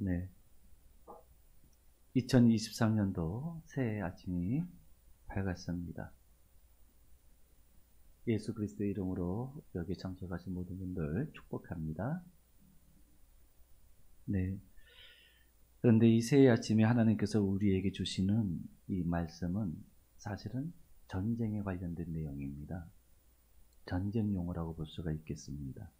네. 2023년도 새해 아침이 밝았습니다. 예수 그리스도의 이름으로 여기 참석하신 모든 분들 축복합니다. 네. 그런데 이 새해 아침에 하나님께서 우리에게 주시는 이 말씀은 사실은 전쟁에 관련된 내용입니다. 전쟁 용어라고 볼 수가 있겠습니다.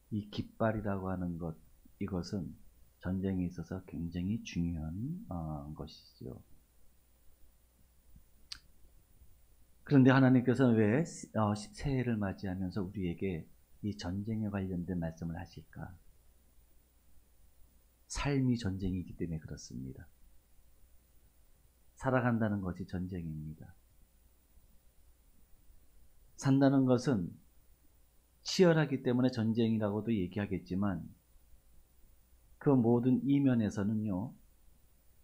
이 깃발이라고 하는 것, 이것은 전쟁에 있어서 굉장히 중요한 것이죠. 그런데 하나님께서는 왜 새해를 맞이하면서 우리에게 이 전쟁에 관련된 말씀을 하실까? 삶이 전쟁이기 때문에 그렇습니다. 살아간다는 것이 전쟁입니다. 산다는 것은 치열하기 때문에 전쟁이라고도 얘기하겠지만 그 모든 이면에서는요,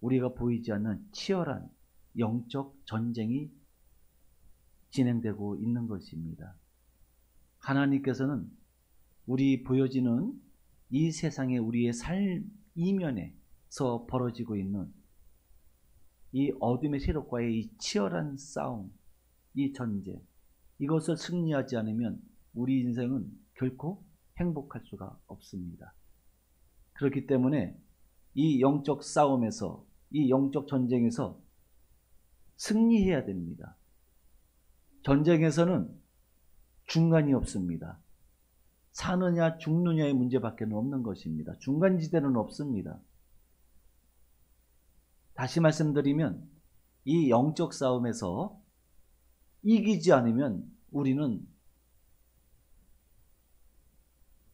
우리가 보이지 않는 치열한 영적 전쟁이 진행되고 있는 것입니다. 하나님께서는 우리 보여지는 이 세상에 우리의 삶 이면에서 벌어지고 있는 이 어둠의 세력과의 이 치열한 싸움, 이 전쟁, 이것을 승리하지 않으면 우리 인생은 결코 행복할 수가 없습니다. 그렇기 때문에 이 영적 싸움에서, 이 영적 전쟁에서 승리해야 됩니다. 전쟁에서는 중간이 없습니다. 사느냐 죽느냐의 문제밖에 없는 것입니다. 중간지대는 없습니다. 다시 말씀드리면 이 영적 싸움에서 이기지 않으면 우리는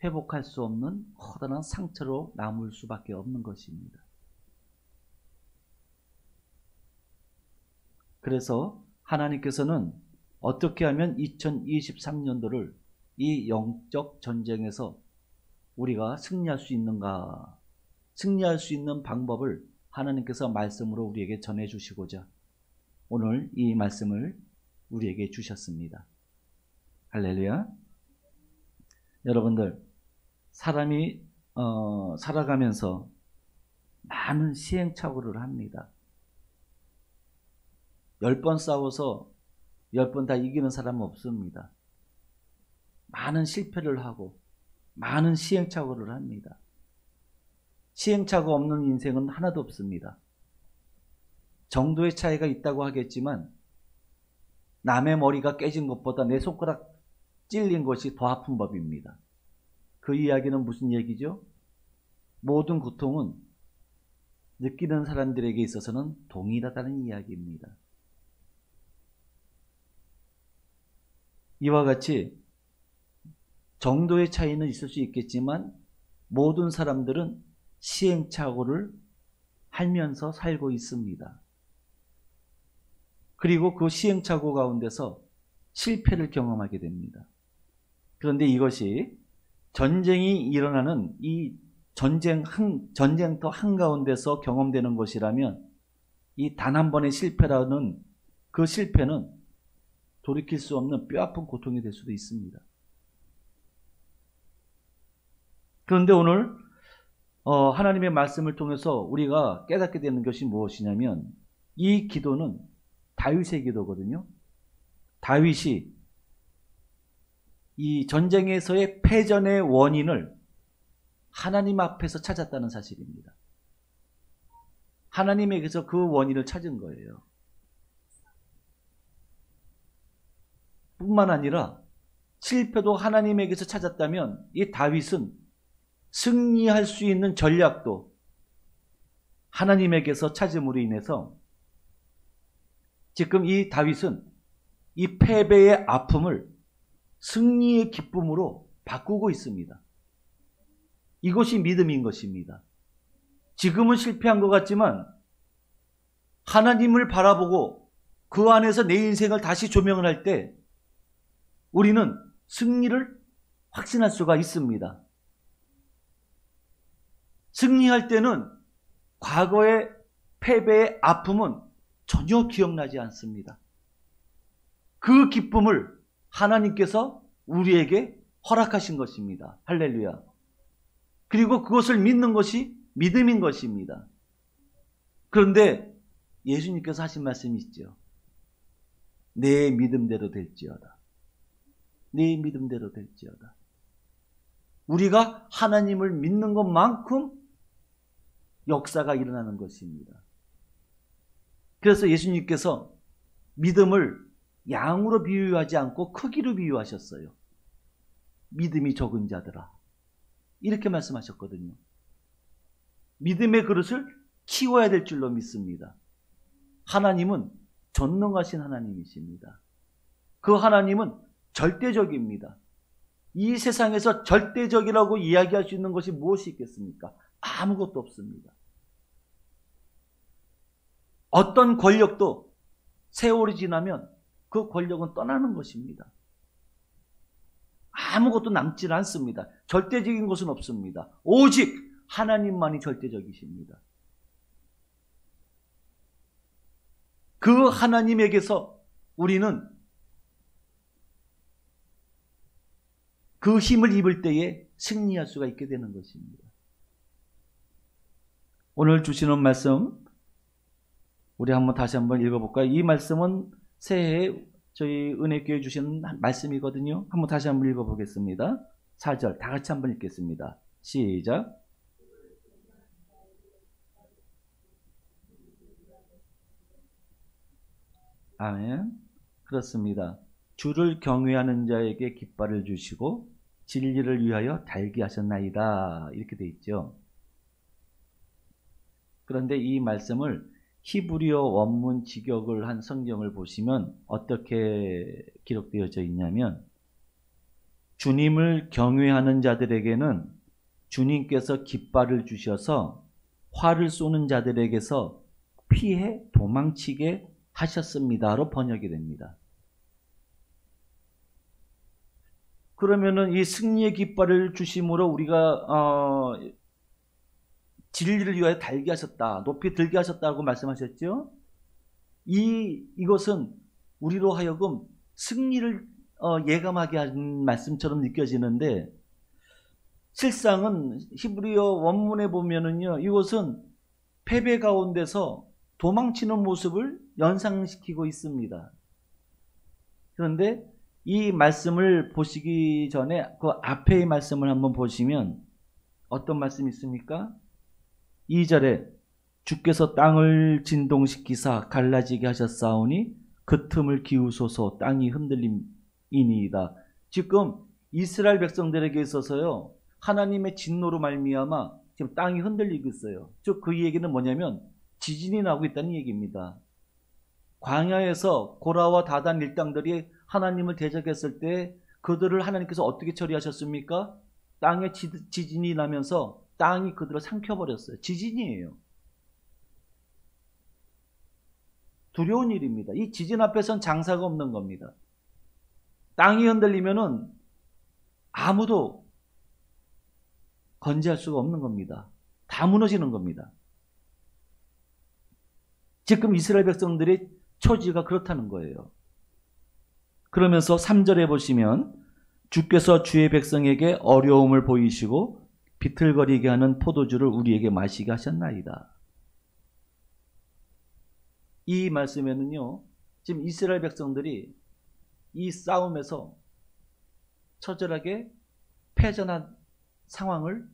회복할 수 없는 커다란 상처로 남을 수밖에 없는 것입니다. 그래서 하나님께서는 어떻게 하면 2023년도를 이 영적 전쟁에서 우리가 승리할 수 있는가? 승리할 수 있는 방법을 하나님께서 말씀으로 우리에게 전해주시고자 오늘 이 말씀을 우리에게 주셨습니다. 할렐루야. 여러분들, 사람이 살아가면서 많은 시행착오를 합니다. 10번 싸워서 10번 다 이기는 사람은 없습니다. 많은 실패를 하고 많은 시행착오를 합니다. 시행착오 없는 인생은 하나도 없습니다. 정도의 차이가 있다고 하겠지만 남의 머리가 깨진 것보다 내 손가락 찔린 것이 더 아픈 법입니다. 그 이야기는 무슨 얘기죠? 모든 고통은 느끼는 사람들에게 있어서는 동일하다는 이야기입니다. 이와 같이 정도의 차이는 있을 수 있겠지만 모든 사람들은 시행착오를 하면서 살고 있습니다. 그리고 그 시행착오 가운데서 실패를 경험하게 됩니다. 그런데 이것이 전쟁이 일어나는 이 전쟁터 한가운데서 경험되는 것이라면 이 단 한 번의 실패라는 그 실패는 돌이킬 수 없는 뼈아픈 고통이 될 수도 있습니다. 그런데 오늘 하나님의 말씀을 통해서 우리가 깨닫게 되는 것이 무엇이냐면 이 기도는 다윗의 기도거든요. 다윗이 이 전쟁에서의 패전의 원인을 하나님 앞에서 찾았다는 사실입니다. 하나님에게서 그 원인을 찾은 거예요. 뿐만 아니라 실패도 하나님에게서 찾았다면 이 다윗은 승리할 수 있는 전략도 하나님에게서 찾음으로 인해서 지금 이 다윗은 이 패배의 아픔을 승리의 기쁨으로 바꾸고 있습니다. 이것이 믿음인 것입니다. 지금은 실패한 것 같지만 하나님을 바라보고 그 안에서 내 인생을 다시 조명을 할 때 우리는 승리를 확신할 수가 있습니다. 승리할 때는 과거의 패배의 아픔은 전혀 기억나지 않습니다. 그 기쁨을 하나님께서 우리에게 허락하신 것입니다. 할렐루야. 그리고 그것을 믿는 것이 믿음인 것입니다. 그런데 예수님께서 하신 말씀이 있죠. 내 믿음대로 될지어다. 내 믿음대로 될지어다. 우리가 하나님을 믿는 것만큼 역사가 일어나는 것입니다. 그래서 예수님께서 믿음을 양으로 비유하지 않고 크기로 비유하셨어요. 믿음이 적은 자들아. 이렇게 말씀하셨거든요. 믿음의 그릇을 키워야 될 줄로 믿습니다. 하나님은 전능하신 하나님이십니다. 그 하나님은 절대적입니다. 이 세상에서 절대적이라고 이야기할 수 있는 것이 무엇이 있겠습니까? 아무것도 없습니다. 어떤 권력도 세월이 지나면 그 권력은 떠나는 것입니다. 아무것도 남지 않습니다. 절대적인 것은 없습니다. 오직 하나님만이 절대적이십니다. 그 하나님에게서 우리는 그 힘을 입을 때에 승리할 수가 있게 되는 것입니다. 오늘 주시는 말씀 우리 다시 한번 읽어볼까요? 이 말씀은 새해에 저희 은혜교회 주시는 말씀이거든요. 다시 한번 읽어보겠습니다. 4절 다 같이 한번 읽겠습니다. 시작. 아멘. 그렇습니다. 주를 경외하는 자에게 깃발을 주시고 진리를 위하여 달게 하셨나이다. 이렇게 돼 있죠. 그런데 이 말씀을 히브리어 원문 직역을 한 성경을 보시면 어떻게 기록되어져 있냐면, 주님을 경외하는 자들에게는 주님께서 깃발을 주셔서 활을 쏘는 자들에게서 피해 도망치게 하셨습니다로 번역이 됩니다. 그러면은 이 승리의 깃발을 주심으로 우리가 진리를 위하여 달게 하셨다, 높이 들게 하셨다고 말씀하셨죠. 이것은 우리로 하여금 승리를 예감하게 하는 말씀처럼 느껴지는데, 실상은 히브리어 원문에 보면은요, 이것은 패배 가운데서 도망치는 모습을 연상시키고 있습니다. 그런데 이 말씀을 보시기 전에 그 앞의 말씀을 한번 보시면 어떤 말씀이 있습니까? 2절에 주께서 땅을 진동시키사 갈라지게 하셨사오니 그 틈을 기우소서 땅이 흔들림이니이다. 지금 이스라엘 백성들에게 있어서요, 하나님의 진노로 말미암아 지금 땅이 흔들리고 있어요. 즉 그 얘기는 뭐냐면 지진이 나고 있다는 얘기입니다. 광야에서 고라와 다단 일당들이 하나님을 대적했을 때 그들을 하나님께서 어떻게 처리하셨습니까? 땅에 지진이 나면서 땅이 그들을 삼켜버렸어요. 지진이에요. 두려운 일입니다. 이 지진 앞에선 장사가 없는 겁니다. 땅이 흔들리면은 아무도 건재할 수가 없는 겁니다. 다 무너지는 겁니다. 지금 이스라엘 백성들의 처지가 그렇다는 거예요. 그러면서 3절에 보시면 주께서 주의 백성에게 어려움을 보이시고 비틀거리게 하는 포도주를 우리에게 마시게 하셨나이다. 이 말씀에는요, 지금 이스라엘 백성들이 이 싸움에서 처절하게 패전한 상황을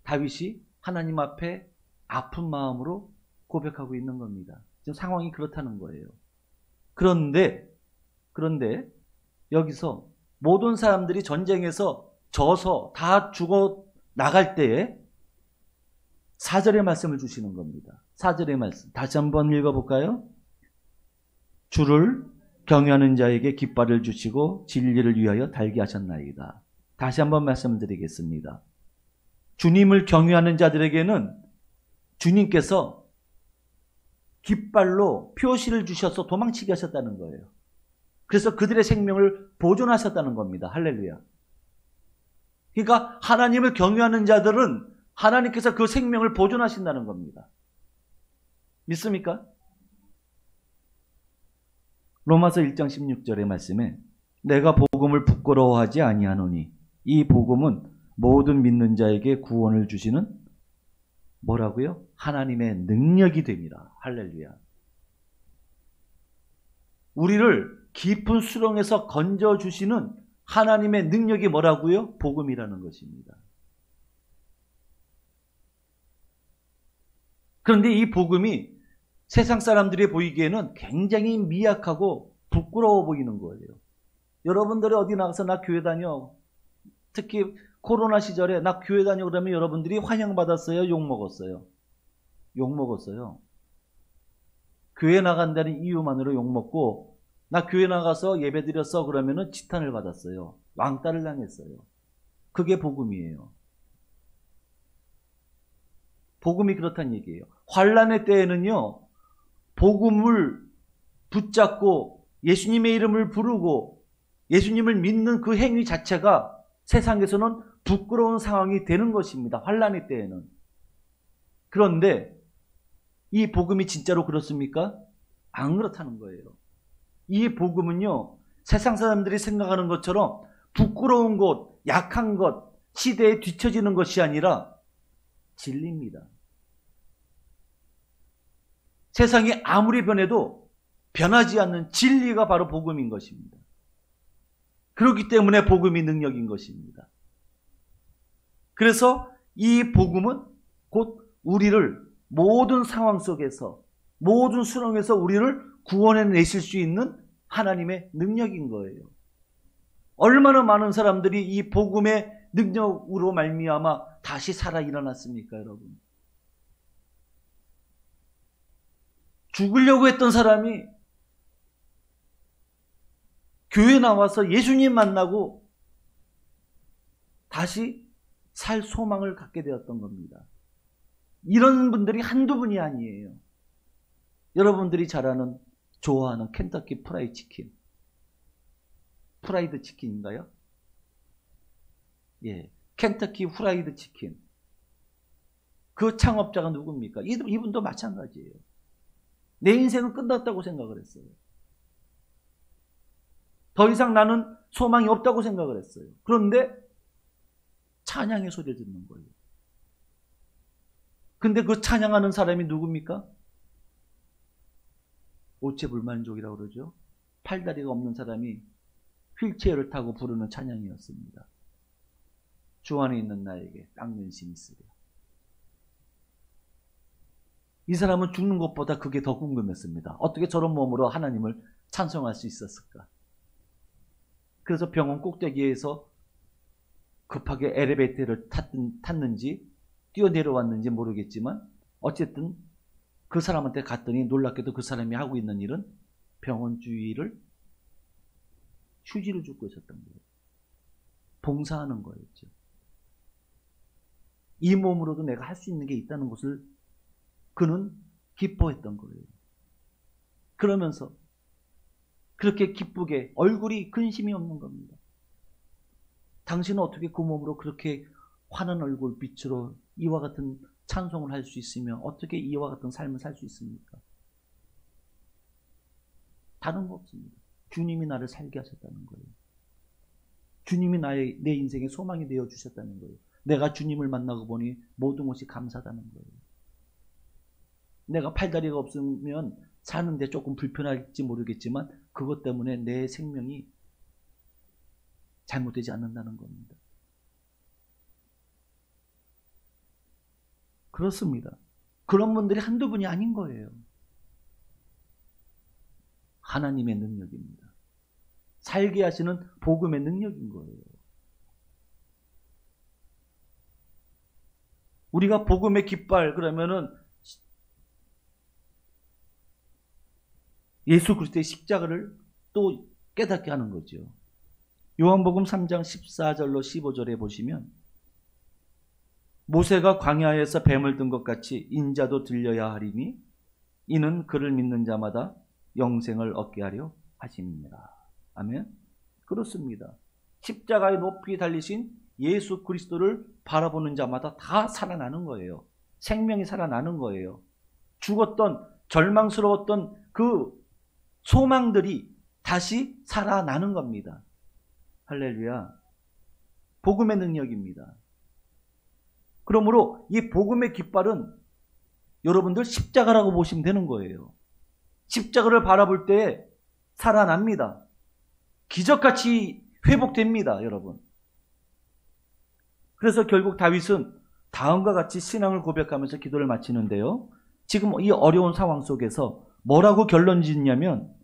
다윗이 하나님 앞에 아픈 마음으로 고백하고 있는 겁니다. 지금 상황이 그렇다는 거예요. 그런데 여기서 모든 사람들이 전쟁에서 져서 다 죽어 나갈 때에 4절의 말씀을 주시는 겁니다. 4절의 말씀 다시 한번 읽어볼까요? 주를 경외하는 자에게 깃발을 주시고 진리를 위하여 달게 하셨나이다. 다시 한번 말씀드리겠습니다. 주님을 경외하는 자들에게는 주님께서 깃발로 표시를 주셔서 도망치게 하셨다는 거예요. 그래서 그들의 생명을 보존하셨다는 겁니다. 할렐루야. 그러니까 하나님을 경외하는 자들은 하나님께서 그 생명을 보존하신다는 겁니다. 믿습니까? 로마서 1장 16절의 말씀에 내가 복음을 부끄러워하지 아니하노니 이 복음은 모든 믿는 자에게 구원을 주시는 뭐라고요? 하나님의 능력이 됩니다. 할렐루야. 우리를 깊은 수렁에서 건져주시는 하나님의 능력이 뭐라고요? 복음이라는 것입니다. 그런데 이 복음이 세상 사람들이 보이기에는 굉장히 미약하고 부끄러워 보이는 거예요. 여러분들이 어디 나가서 나 교회 다녀. 특히 코로나 시절에 나 교회 다녀 그러면 여러분들이 환영받았어요? 욕먹었어요? 욕먹었어요. 교회 나간다는 이유만으로 욕먹고 나 교회 나가서 예배 드렸어 그러면은 지탄을 받았어요. 왕따를 당했어요. 그게 복음이에요. 복음이 그렇다는 얘기예요. 환난의 때에는요. 복음을 붙잡고 예수님의 이름을 부르고 예수님을 믿는 그 행위 자체가 세상에서는 부끄러운 상황이 되는 것입니다. 환난의 때에는. 그런데 이 복음이 진짜로 그렇습니까? 안 그렇다는 거예요. 이 복음은요. 세상 사람들이 생각하는 것처럼 부끄러운 것, 약한 것, 시대에 뒤처지는 것이 아니라 진리입니다. 세상이 아무리 변해도 변하지 않는 진리가 바로 복음인 것입니다. 그렇기 때문에 복음이 능력인 것입니다. 그래서 이 복음은 곧 우리를 모든 상황 속에서 모든 수렁에서 우리를 구원해내실 수 있는 하나님의 능력인 거예요. 얼마나 많은 사람들이 이 복음의 능력으로 말미암아 다시 살아 일어났습니까, 여러분? 죽으려고 했던 사람이 교회 나와서 예수님 만나고 다시 살 소망을 갖게 되었던 겁니다. 이런 분들이 한두 분이 아니에요. 여러분들이 잘 아는, 좋아하는 켄터키 프라이드 치킨. 프라이드 치킨인가요? 예, 켄터키 프라이드 치킨. 그 창업자가 누굽니까? 이분도 마찬가지예요. 내 인생은 끝났다고 생각을 했어요. 더 이상 나는 소망이 없다고 생각을 했어요. 그런데 찬양의 소리를 듣는 거예요. 근데 그 찬양하는 사람이 누굽니까? 오체불만족이라고 그러죠. 팔다리가 없는 사람이 휠체어를 타고 부르는 찬양이었습니다. 주 안에 있는 나에게 땅근심이 있으랴. 이 사람은 죽는 것보다 그게 더 궁금했습니다. 어떻게 저런 몸으로 하나님을 찬송할 수 있었을까? 그래서 병원 꼭대기에서 급하게 엘리베이터를 탔는지 뛰어내려왔는지 모르겠지만 어쨌든 그 사람한테 갔더니 놀랍게도 그 사람이 하고 있는 일은 병원 주위를 휴지를 줍고 있었던 거예요. 봉사하는 거였죠. 이 몸으로도 내가 할 수 있는 게 있다는 것을 그는 기뻐했던 거예요. 그러면서 그렇게 기쁘게 얼굴이 근심이 없는 겁니다. 당신은 어떻게 그 몸으로 그렇게 환한 얼굴 빛으로 이와 같은 찬송을 할 수 있으며 어떻게 이와 같은 삶을 살 수 있습니까? 다른 거 없습니다. 주님이 나를 살게 하셨다는 거예요. 주님이 내 인생의 소망이 되어 주셨다는 거예요. 내가 주님을 만나고 보니 모든 것이 감사하다는 거예요. 내가 팔다리가 없으면 사는데 조금 불편할지 모르겠지만 그것 때문에 내 생명이 잘못되지 않는다는 겁니다. 그렇습니다. 그런 분들이 한두 분이 아닌 거예요. 하나님의 능력입니다. 살게 하시는 복음의 능력인 거예요. 우리가 복음의 깃발 그러면은 예수 그리스도의 십자가를 또 깨닫게 하는 거죠. 요한복음 3장 14절로 15절에 보시면 모세가 광야에서 뱀을 든 것 같이 인자도 들려야 하리니 이는 그를 믿는 자마다 영생을 얻게 하려 하심이니라. 아멘. 그렇습니다. 십자가에 높이 달리신 예수 그리스도를 바라보는 자마다 다 살아나는 거예요. 생명이 살아나는 거예요. 죽었던 절망스러웠던 그 소망들이 다시 살아나는 겁니다. 할렐루야. 복음의 능력입니다. 그러므로 이 복음의 깃발은 여러분들 십자가라고 보시면 되는 거예요. 십자가를 바라볼 때 살아납니다. 기적같이 회복됩니다, 여러분. 그래서 결국 다윗은 다음과 같이 신앙을 고백하면서 기도를 마치는데요. 지금 이 어려운 상황 속에서 뭐라고 결론 짓냐면,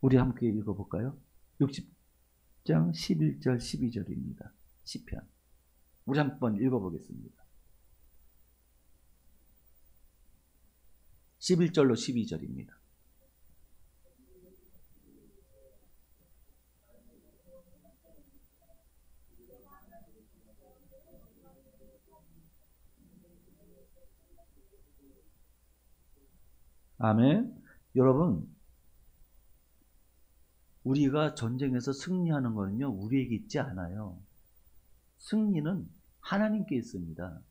우리 함께 읽어볼까요? 60장 11절 12절입니다. 시편. 우리 한번 읽어보겠습니다. 11절로 12절입니다. 아멘. 여러분, 우리가 전쟁에서 승리하는 거는요, 우리에게 있지 않아요. 승리는 하나님께 있습니다.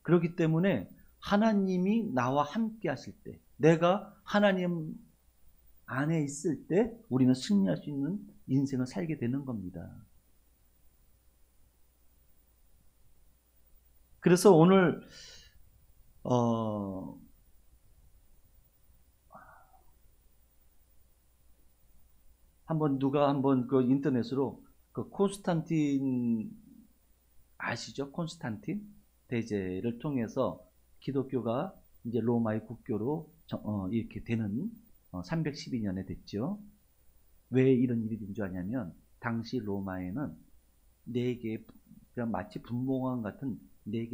그렇기 때문에 하나님이 나와 함께 하실 때, 내가 하나님 안에 있을 때 우리는 승리할 수 있는 인생을 살게 되는 겁니다. 그래서 오늘 누가 한번 그 인터넷으로 그 콘스탄틴 아시죠? 콘스탄틴 대제를 통해서 기독교가 이제 로마의 국교로 이렇게 되는 312년에 됐죠. 왜 이런 일이 된 줄 아냐면, 당시 로마에는 그냥 마치 분봉왕 같은 네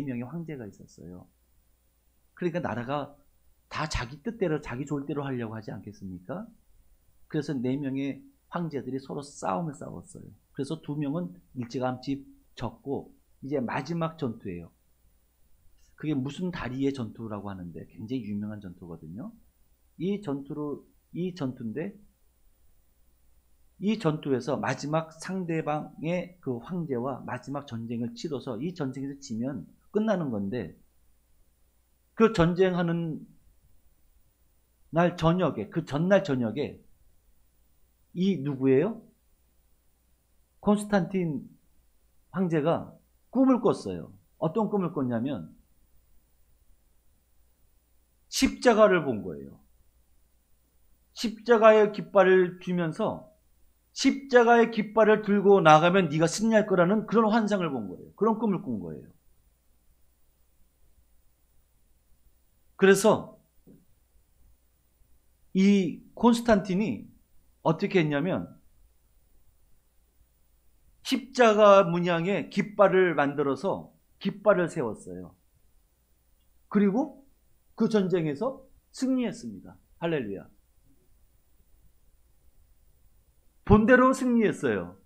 명의 황제가 있었어요. 그러니까 나라가 다 자기 뜻대로, 자기 좋을 대로 하려고 하지 않겠습니까? 그래서 4명의 황제들이 서로 싸움을 싸웠어요. 그래서 2명은 일찌감치 졌고, 이제 마지막 전투예요. 그게 무슨 다리의 전투라고 하는데 굉장히 유명한 전투거든요. 이 전투인데, 이 전투에서 마지막 상대방의 그 황제와 마지막 전쟁을 치러서 이 전쟁에서 지면 끝나는 건데, 그 전쟁하는 날 저녁에, 그 전날 저녁에 이 누구예요? 콘스탄틴 황제가 꿈을 꿨어요. 어떤 꿈을 꿨냐면 십자가를 본 거예요. 십자가의 깃발을 쥐면서 십자가의 깃발을 들고 나가면 네가 승리할 거라는 그런 환상을 본 거예요. 그런 꿈을 꾼 거예요. 그래서 이 콘스탄틴이 어떻게 했냐면 십자가 문양의 깃발을 만들어서 깃발을 세웠어요. 그리고 그 전쟁에서 승리했습니다. 할렐루야. 본대로 승리했어요.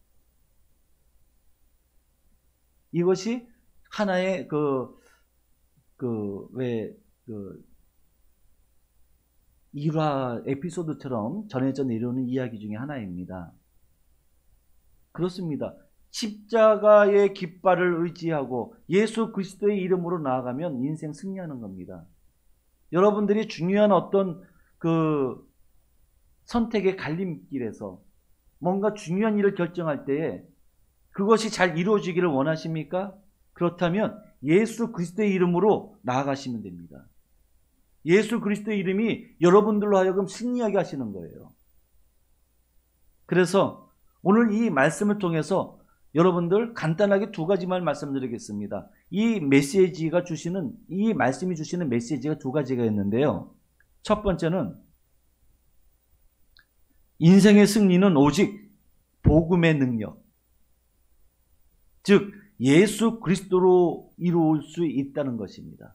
이것이 하나의 일화 에피소드처럼 전해져 내려오는 이야기 중에 하나입니다. 그렇습니다. 십자가의 깃발을 의지하고 예수 그리스도의 이름으로 나아가면 인생 승리하는 겁니다. 여러분들이 중요한 어떤 그 선택의 갈림길에서 뭔가 중요한 일을 결정할 때에 그것이 잘 이루어지기를 원하십니까? 그렇다면 예수 그리스도의 이름으로 나아가시면 됩니다. 예수 그리스도의 이름이 여러분들로 하여금 승리하게 하시는 거예요. 그래서 오늘 이 말씀을 통해서 여러분들 간단하게 2가지만 말씀드리겠습니다. 이 말씀이 주시는 메시지가 2가지가 있는데요. 첫 번째는 인생의 승리는 오직 복음의 능력, 즉 예수 그리스도로 이루어질 수 있다는 것입니다.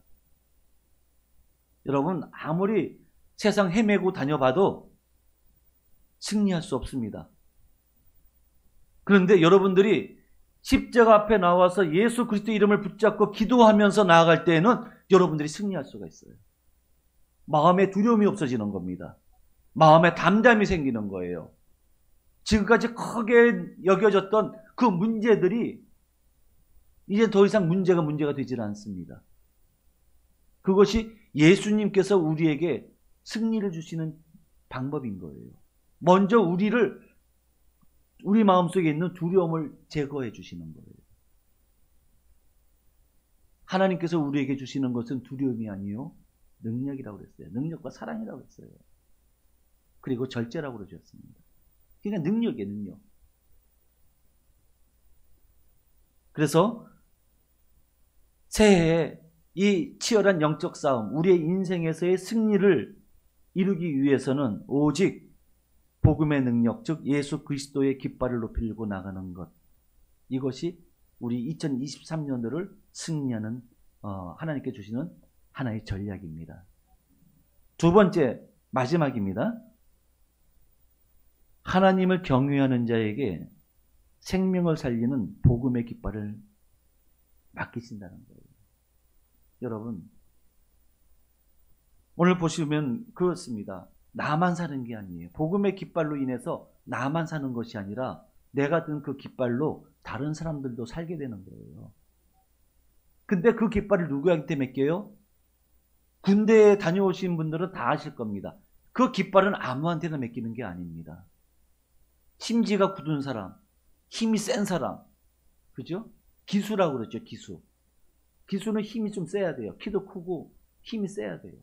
여러분, 아무리 세상 헤매고 다녀봐도 승리할 수 없습니다. 그런데 여러분들이 십자가 앞에 나와서 예수 그리스도 이름을 붙잡고 기도하면서 나아갈 때에는 여러분들이 승리할 수가 있어요. 마음에 두려움이 없어지는 겁니다. 마음에 담담이 생기는 거예요. 지금까지 크게 여겨졌던 그 문제들이 이제 더 이상 문제가 되질 않습니다. 그것이 예수님께서 우리에게 승리를 주시는 방법인 거예요. 먼저 우리 마음속에 있는 두려움을 제거해 주시는 거예요. 하나님께서 우리에게 주시는 것은 두려움이 아니요 능력이라고 그랬어요. 능력과 사랑이라고 했어요. 그리고 절제라고 그러셨습니다. 그러니까 능력이에요, 능력. 그래서 새해에 이 치열한 영적 싸움, 우리의 인생에서의 승리를 이루기 위해서는 오직 복음의 능력, 즉 예수 그리스도의 깃발을 높이려고 나가는 것, 이것이 우리 2023년도를 승리하는 하나님께 주시는 하나의 전략입니다. 두 번째, 마지막입니다. 하나님을 경외하는 자에게 생명을 살리는 복음의 깃발을 맡기신다는 거예요. 여러분, 오늘 보시면 그렇습니다. 나만 사는 게 아니에요. 복음의 깃발로 인해서 나만 사는 것이 아니라 내가 든 그 깃발로 다른 사람들도 살게 되는 거예요. 근데 그 깃발을 누구한테 맡겨요? 군대에 다녀오신 분들은 다 아실 겁니다. 그 깃발은 아무한테나 맡기는 게 아닙니다. 심지가 굳은 사람, 힘이 센 사람, 그죠? 기수라고 그러죠, 기수. 기수는 힘이 좀 세야 돼요. 키도 크고 힘이 세야 돼요.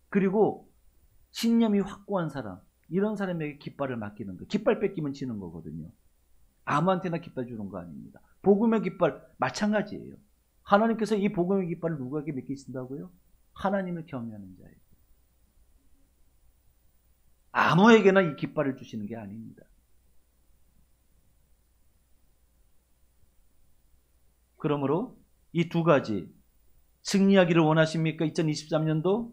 그리고 신념이 확고한 사람, 이런 사람에게 깃발을 맡기는 거예요. 깃발 뺏기면 지는 거거든요. 아무한테나 깃발 주는 거 아닙니다. 복음의 깃발 마찬가지예요. 하나님께서 이 복음의 깃발을 누구에게 맡기신다고요? 하나님을 경외하는 자에게. 아무에게나 이 깃발을 주시는 게 아닙니다. 그러므로 이 두 가지 승리하기를 원하십니까? 2023년도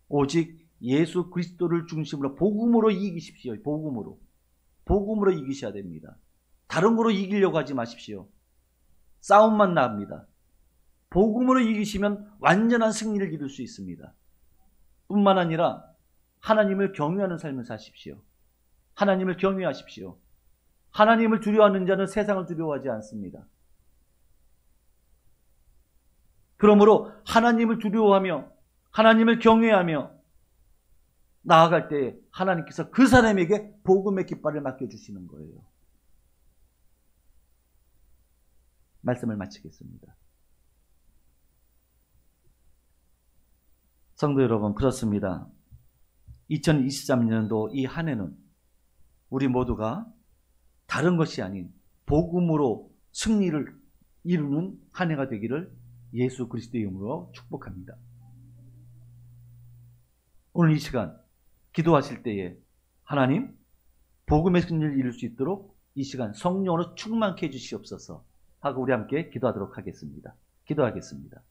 오직 예수 그리스도를 중심으로 복음으로 이기십시오. 복음으로 이기셔야 됩니다. 다른 거로 이기려고 하지 마십시오. 싸움만 납니다. 복음으로 이기시면 완전한 승리를 이룰 수 있습니다. 뿐만 아니라 하나님을 경외하는 삶을 사십시오. 하나님을 경외하십시오. 하나님을 두려워하는 자는 세상을 두려워하지 않습니다. 그러므로 하나님을 두려워하며 하나님을 경외하며 나아갈 때 하나님께서 그 사람에게 복음의 깃발을 맡겨주시는 거예요. 말씀을 마치겠습니다. 성도 여러분, 그렇습니다. 2023년도 이 한 해는 우리 모두가 다른 것이 아닌 복음으로 승리를 이루는 한 해가 되기를 예수 그리스도의 이름으로 축복합니다. 오늘 이 시간 기도하실 때에 하나님, 복음의 승리를 이룰 수 있도록 이 시간 성령으로 충만케 해주시옵소서 하고 우리 함께 기도하도록 하겠습니다. 기도하겠습니다.